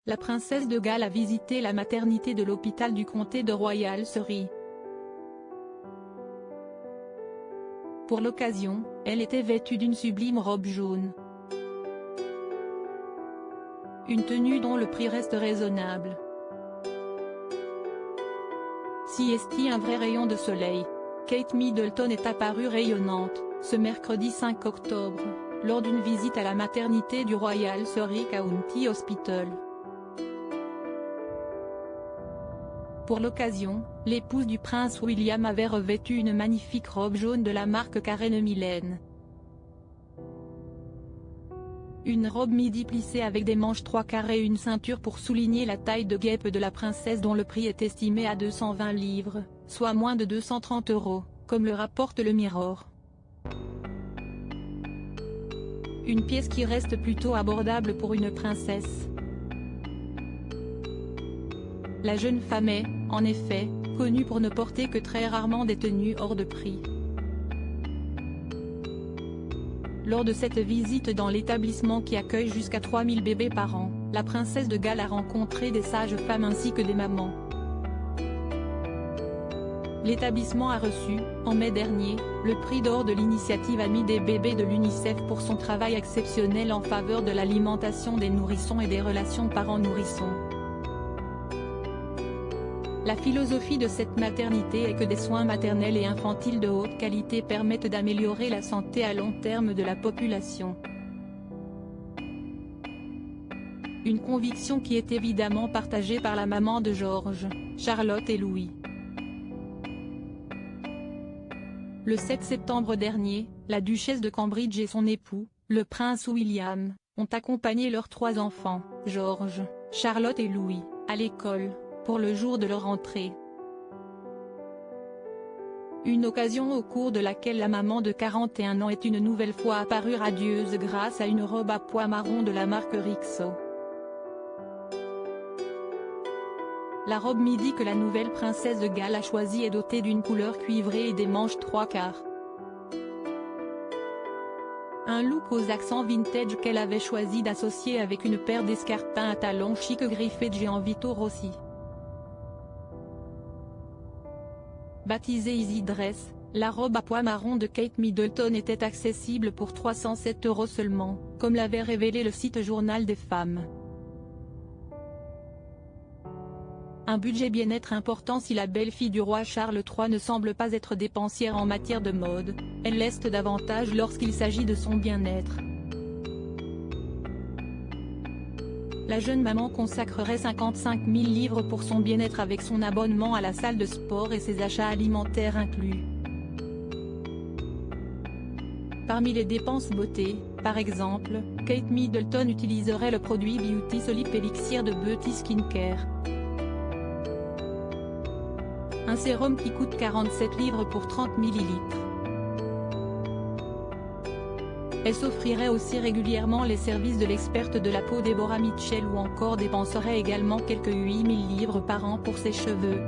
La princesse de Galles a visité la maternité de l'hôpital du comté de Royal Surrey. Pour l'occasion, elle était vêtue d'une sublime robe jaune. Une tenue dont le prix reste raisonnable. Si est-il un vrai rayon de soleil. Kate Middleton est apparue rayonnante, ce mercredi 5 octobre, lors d'une visite à la maternité du Royal Surrey County Hospital. Pour l'occasion, l'épouse du prince William avait revêtu une magnifique robe jaune de la marque Karen Millen. Une robe midi plissée avec des manches 3/4 et une ceinture pour souligner la taille de guêpe de la princesse dont le prix est estimé à 220 livres, soit moins de 230 €, comme le rapporte le Mirror. Une pièce qui reste plutôt abordable pour une princesse. La jeune femme est, en effet, connue pour ne porter que très rarement des tenues hors de prix. Lors de cette visite dans l'établissement qui accueille jusqu'à 3000 bébés par an, la princesse de Galles a rencontré des sages-femmes ainsi que des mamans. L'établissement a reçu, en mai dernier, le prix d'or de l'initiative Amis des bébés de l'UNICEF pour son travail exceptionnel en faveur de l'alimentation des nourrissons et des relations parents-nourrissons. La philosophie de cette maternité est que des soins maternels et infantiles de haute qualité permettent d'améliorer la santé à long terme de la population. Une conviction qui est évidemment partagée par la maman de George, Charlotte et Louis. Le 7 septembre dernier, la duchesse de Cambridge et son époux, le prince William, ont accompagné leurs 3 enfants, George, Charlotte et Louis, à l'école, pour le jour de leur entrée. Une occasion au cours de laquelle la maman de 41 ans est une nouvelle fois apparue radieuse grâce à une robe à pois marron de la marque Rixo. La robe midi que la nouvelle princesse de Galles a choisie est dotée d'une couleur cuivrée et des manches 3/4. Un look aux accents vintage qu'elle avait choisi d'associer avec une paire d'escarpins à talons chic griffés de géant Vito Rossi. Baptisée Easy Dress, la robe à pois marron de Kate Middleton était accessible pour 307 € seulement, comme l'avait révélé le site Journal des femmes. Un budget bien-être important si la belle-fille du roi Charles III ne semble pas être dépensière en matière de mode, elle l'est davantage lorsqu'il s'agit de son bien-être. La jeune maman consacrerait 55 000 livres pour son bien-être avec son abonnement à la salle de sport et ses achats alimentaires inclus. Parmi les dépenses beauté, par exemple, Kate Middleton utiliserait le produit Beauty Solip Elixir de Beauty Skincare. Un sérum qui coûte 47 livres pour 30 ml. Elle s'offrirait aussi régulièrement les services de l'experte de la peau Deborah Mitchell ou encore dépenserait également quelques 8 000 livres par an pour ses cheveux.